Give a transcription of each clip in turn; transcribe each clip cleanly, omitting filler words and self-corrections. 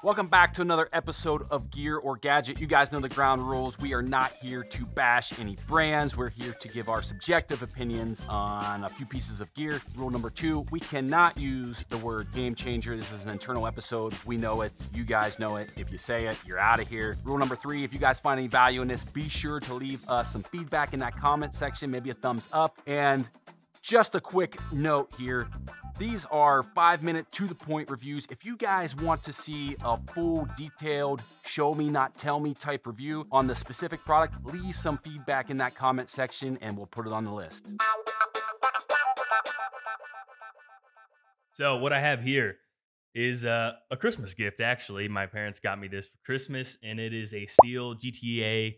Welcome back to another episode of Gear or Gadget. You guys know the ground rules. We are not here to bash any brands. We're here to give our subjective opinions on a few pieces of gear. Rule number 2, we cannot use the word game changer. This is an internal episode. We know it. You guys know it. If you say it, you're out of here. Rule number 3, if you guys find any value in this, be sure to leave us some feedback in that comment section, maybe a thumbs up. And just a quick note here. These are 5-minute to-the-point reviews. If you guys want to see a full, detailed, show me, not tell me type review on the specific product, leave some feedback in that comment section and we'll put it on the list. So what I have here is a Christmas gift, actually. My parents got me this for Christmas, and it is a steel GTA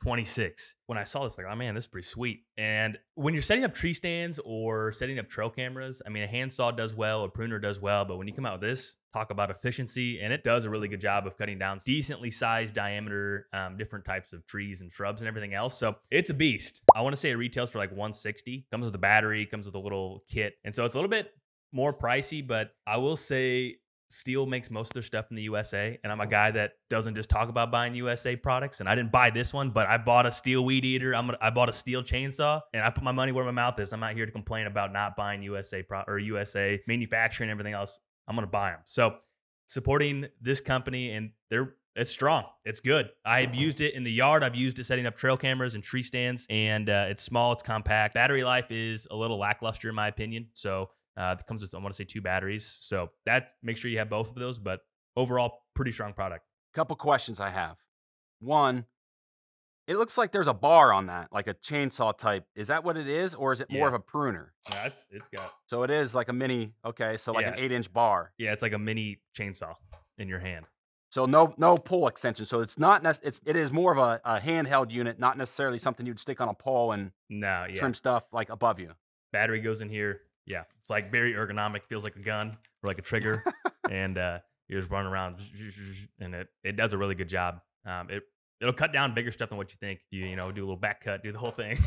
26. When I saw this, like, oh man, this is pretty sweet. And when you're setting up tree stands or setting up trail cameras, I mean, a handsaw does well, a pruner does well, but when you come out with this, talk about efficiency, and it does a really good job of cutting down decently sized diameter, different types of trees and shrubs and everything else. So it's a beast. I want to say it retails for like $160. Comes with a battery, comes with a little kit. And so it's a little bit more pricey, but I will say Steel makes most of their stuff in the USA, and I'm a guy that doesn't just talk about buying USA products. And I didn't buy this one, but I bought a Steel weed eater. I bought a Steel chainsaw, and I put my money where my mouth is. I'm not here to complain about not buying USA USA manufacturing and everything else. I'm gonna buy them. So supporting this company, and it's strong. It's good. I've used it in the yard. I've used it setting up trail cameras and tree stands, and it's small. It's compact. Battery life is a little lackluster in my opinion. So it comes with, I want to say, 2 batteries. So make sure you have both of those, but overall, pretty strong product. Couple questions I have. One, it looks like there's a bar on that, like a chainsaw type. Is that what it is, or is it more of a pruner? Yeah, it's got. So it is like a mini, okay, so like an 8-inch bar. Yeah, it's like a mini chainsaw in your hand. So no pull extension. So it's not, it is more of a handheld unit, not necessarily something you'd stick on a pole and trim stuff like above you. Battery goes in here. Yeah, it's like very ergonomic. Feels like a gun or like a trigger, and you're just running around, and it does a really good job. It'll cut down bigger stuff than what you think. You know, do a little back cut, do the whole thing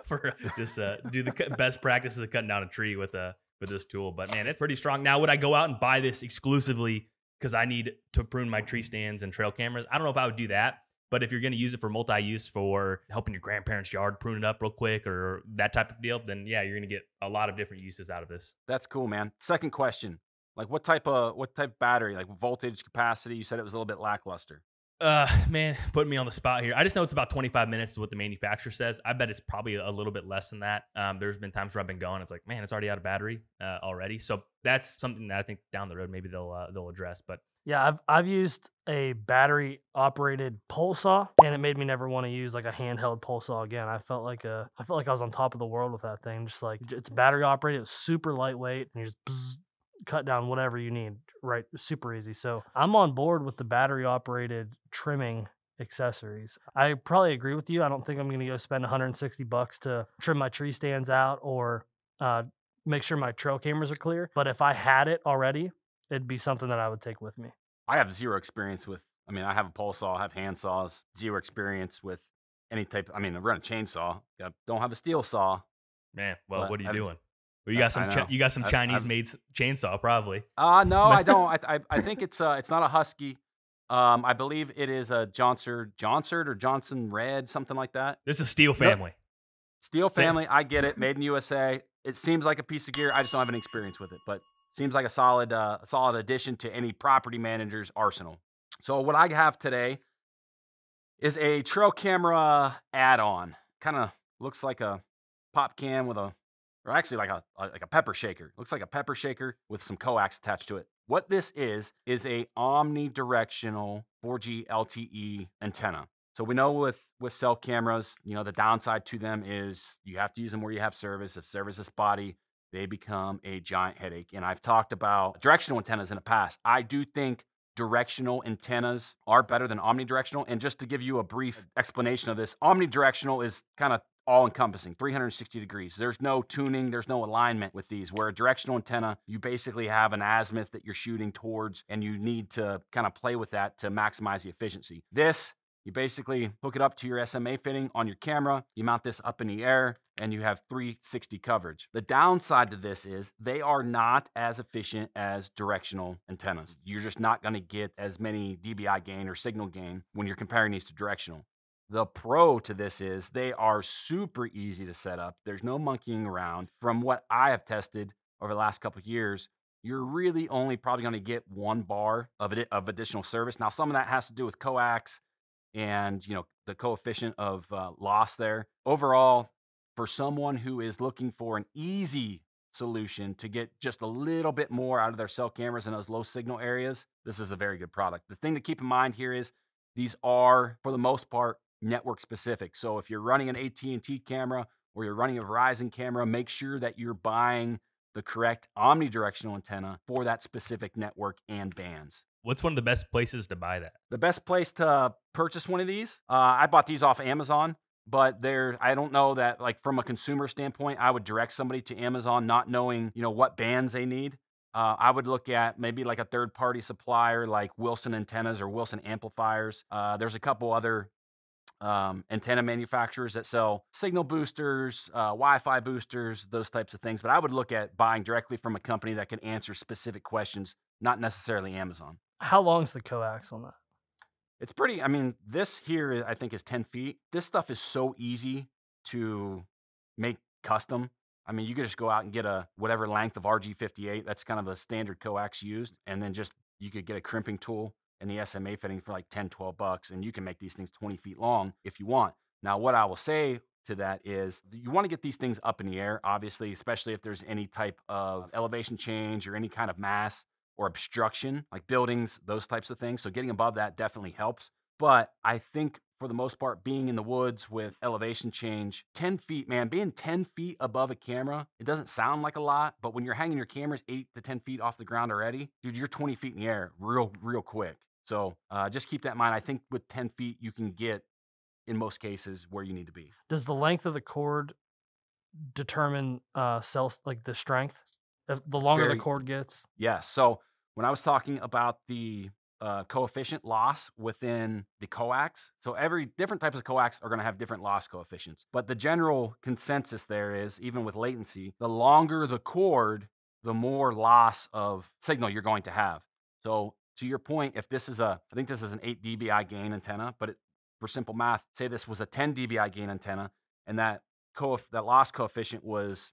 for just do the best practices of cutting down a tree with this tool. But man, it's pretty strong. Now, would I go out and buy this exclusively because I need to prune my tree stands and trail cameras? I don't know if I would do that. But if you're going to use it for multi-use, for helping your grandparents' yard prune it up real quick or that type of deal, then yeah, you're going to get a lot of different uses out of this. That's cool, man. Second question, like what type of battery, like voltage, capacity? You said it was a little bit lackluster. Man, putting me on the spot here. I just know it's about 25 minutes is what the manufacturer says. I bet it's probably a little bit less than that. There's been times where I've been going, it's like, man, it's already out of battery already. So that's something that I think down the road maybe they'll address. But yeah, I've used a battery operated pole saw, and it made me never want to use like a handheld pole saw again. I felt like I was on top of the world with that thing. Just like, it's battery operated, it's super lightweight, and you just cut down whatever you need, right? Super easy. So I'm on board with the battery operated trimming accessories. I probably agree with you. I don't think I'm going to go spend $160 to trim my tree stands out or make sure my trail cameras are clear. But if I had it already, it'd be something that I would take with me. I have zero experience with, I have a pole saw, I have hand saws, zero experience with any type. I run a chainsaw, don't have a steel saw. Man, well, what are you doing? Well, you got some Chinese made chainsaw probably. No, I don't. I think it's not a Husky. I believe it is a Johnson or Johnson Red, something like that. This is Steel family. Steel family, I get it. Made in USA. It seems like a piece of gear. I just don't have any experience with it, but seems like a solid addition to any property manager's arsenal. So what I have today is a trail camera add-on. Kind of looks like a pop can with or actually like a pepper shaker. Looks like a pepper shaker with some coax attached to it. What this is a omnidirectional 4G LTE antenna. So we know with cell cameras, the downside to them is you have to use them where you have service. If service is spotty, they become a giant headache. And I've talked about directional antennas in the past. I do think directional antennas are better than omnidirectional. And just to give you a brief explanation of this, omnidirectional is kind of all-encompassing, 360 degrees. There's no tuning, there's no alignment with these. Where a directional antenna, you basically have an azimuth that you're shooting towards, and you need to kind of play with that to maximize the efficiency. This, You basically hook it up to your SMA fitting on your camera. You mount this up in the air and you have 360 coverage. The downside to this is they are not as efficient as directional antennas. You're just not going to get as many dBi gain or signal gain when you're comparing these to directional. The pro to this is they are super easy to set up. There's no monkeying around. From what I have tested over the last couple of years, you're really only probably going to get 1 bar of additional service. Now, some of that has to do with coax and the coefficient of loss there. Overall, for someone who is looking for an easy solution to get just a little bit more out of their cell cameras in those low signal areas, this is a very good product. The thing to keep in mind here is these are, for the most part, network specific. So if you're running an AT&T camera or you're running a Verizon camera, make sure that you're buying the correct omnidirectional antenna for that specific network and bands. What's one of the best places to buy that? The best place to purchase one of these, I bought these off Amazon, but I don't know that, like, from a consumer standpoint, I would direct somebody to Amazon not knowing, what bands they need. I would look at maybe like a third-party supplier like Wilson Antennas or Wilson Amplifiers. There's a couple other antenna manufacturers that sell signal boosters, Wi-Fi boosters, those types of things. But I would look at buying directly from a company that can answer specific questions, not necessarily Amazon. How long's the coax on that? It's pretty, this here I think is 10 feet. This stuff is so easy to make custom. You could just go out and get a whatever length of RG58. That's kind of the standard coax used. And then you could get a crimping tool and the SMA fitting for like 10, 12 bucks. And you can make these things 20 feet long if you want. Now, what I will say to that is you want to get these things up in the air, obviously, especially if there's any type of elevation change or any kind of mass or obstruction, like buildings, those types of things. So getting above that definitely helps. But I think for the most part, being in the woods with elevation change, 10 feet, man, being 10 feet above a camera, it doesn't sound like a lot, but when you're hanging your cameras 8 to 10 feet off the ground already, dude, you're 20 feet in the air real quick. So just keep that in mind. I think with 10 feet, you can get, in most cases, where you need to be. Does the length of the cord determine the strength? The longer the cord gets? Yes. So when I was talking about the coefficient loss within the coax, so every different types of coax are going to have different loss coefficients. But the general consensus there is, even with latency, the longer the cord, the more loss of signal you're going to have. So to your point, if this is I think this is an 8 dBi gain antenna, but for simple math, say this was a 10 dBi gain antenna, and that loss coefficient was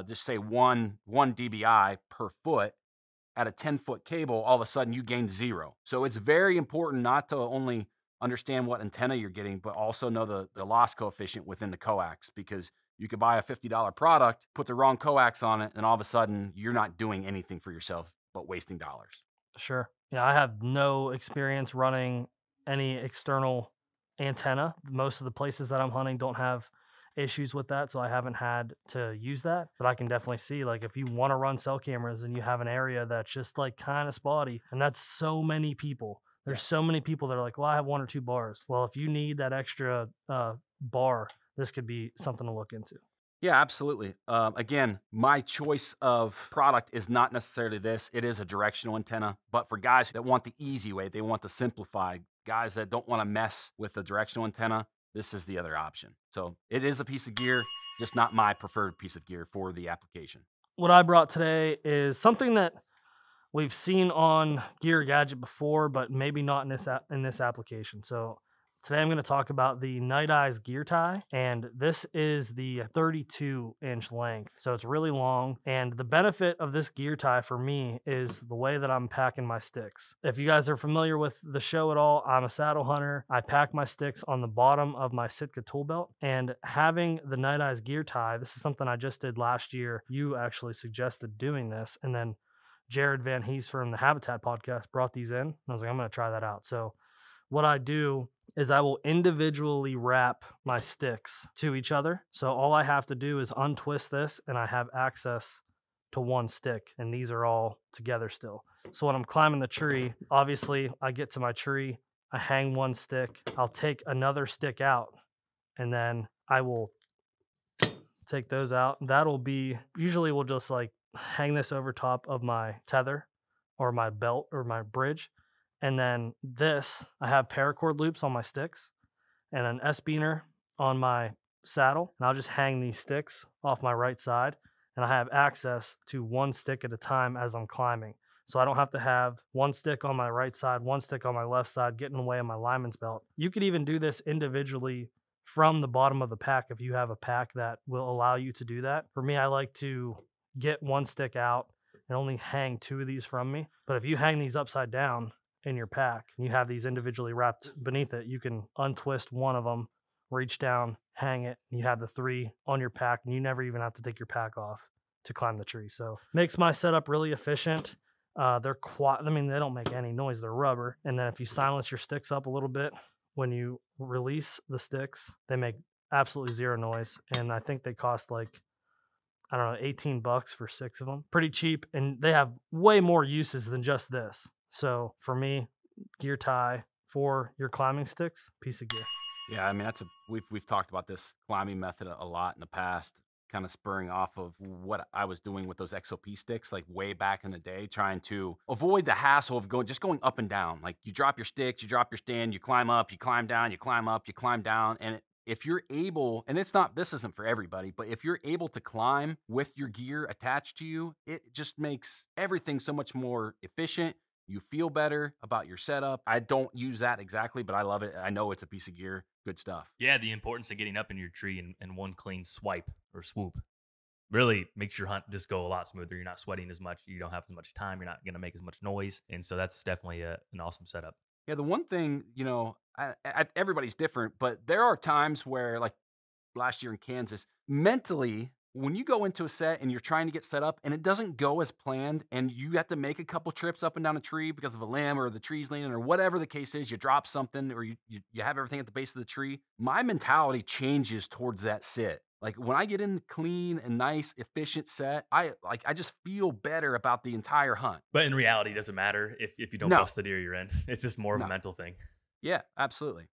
just say 1 dBi per foot. At a 10-foot cable, all of a sudden you gain 0. So it's very important not to only understand what antenna you're getting, but also know the loss coefficient within the coax, because you could buy a $50 product, put the wrong coax on it, and all of a sudden you're not doing anything for yourself but wasting dollars. Sure. Yeah, I have no experience running any external antenna. Most of the places that I'm hunting don't have issues with that, so I haven't had to use that. But I can definitely see, like, if you want to run cell cameras and you have an area that's just like kind of spotty, and that's so many people. There's so many people that are like, well, I have 1 or 2 bars. Well, if you need that extra bar, this could be something to look into. Yeah, absolutely. Again, my choice of product is not necessarily this. It is a directional antenna. But for guys that want the easy way, they want the simplified, guys that don't want to mess with the directional antenna, this is the other option. So it is a piece of gear, just not my preferred piece of gear for the application. What I brought today is something that we've seen on Gear Gadget before, but maybe not in this application. So today I'm going to talk about the Night Eyes gear tie, and this is the 32-inch length. So it's really long, and the benefit of this gear tie for me is the way that I'm packing my sticks. If you guys are familiar with the show at all, I'm a saddle hunter. I pack my sticks on the bottom of my Sitka tool belt, and having the Night Eyes gear tie, this is something I just did last year. You actually suggested doing this, and then Jared Van Hees from the Habitat podcast brought these in, and I was like, I'm going to try that out. So what I do is I will individually wrap my sticks to each other. So all I have to do is untwist this, and I have access to 1 stick, and these are all together still. So when I'm climbing the tree, obviously I get to my tree, I hang 1 stick, I'll take another stick out, and then I will take those out. That'll be, usually we'll just like hang this over top of my tether or my belt or my bridge. And then this, I have paracord loops on my sticks. and an S-beaner on my saddle, and I'll just hang these sticks off my right side, and I have access to one stick at a time as I'm climbing. So I don't have to have one stick on my right side, one stick on my left side, getting in the way of my lineman's belt. You could even do this individually from the bottom of the pack if you have a pack that will allow you to do that. For me, I like to get one stick out and only hang 2 of these from me. But if you hang these upside down in your pack, and you have these individually wrapped beneath it, you can untwist one of them, reach down, hang it, and you have the 3 on your pack, and you never even have to take your pack off to climb the tree. So makes my setup really efficient. They're I mean, they don't make any noise. They're rubber. And then if you silence your sticks up a little bit, when you release the sticks, they make absolutely 0 noise. And I think they cost like, I don't know, $18 for 6 of them. Pretty cheap. And they have way more uses than just this. So for me, gear tie for your climbing sticks, piece of gear. Yeah, I mean, we've talked about this climbing method a lot in the past, kind of spurring off of what I was doing with those XOP sticks, like way back in the day, trying to avoid the hassle of going up and down. Like you drop your sticks, you drop your stand, you climb up, you climb down, you climb up, you climb down. And if you're able, and this isn't for everybody, but if you're able to climb with your gear attached to you, it just makes everything so much more efficient. You feel better about your setup. I don't use that exactly, but I love it. I know it's a piece of gear. Good stuff. Yeah, the importance of getting up in your tree and one clean swipe or swoop really makes your hunt just go a lot smoother. You're not sweating as much. You don't have as much time. You're not going to make as much noise. And so that's definitely an awesome setup. Yeah, the one thing, everybody's different, but there are times where, like last year in Kansas, mentally, when you go into a set and you're trying to get set up and it doesn't go as planned and you have to make a couple trips up and down a tree because of a limb or the tree's leaning or whatever the case is, you drop something or you have everything at the base of the tree, my mentality changes towards that sit. Like when I get in clean and nice, efficient set, I just feel better about the entire hunt. But in reality, it doesn't matter if you don't bust the deer you're in. It's just more of a mental thing. Yeah, absolutely.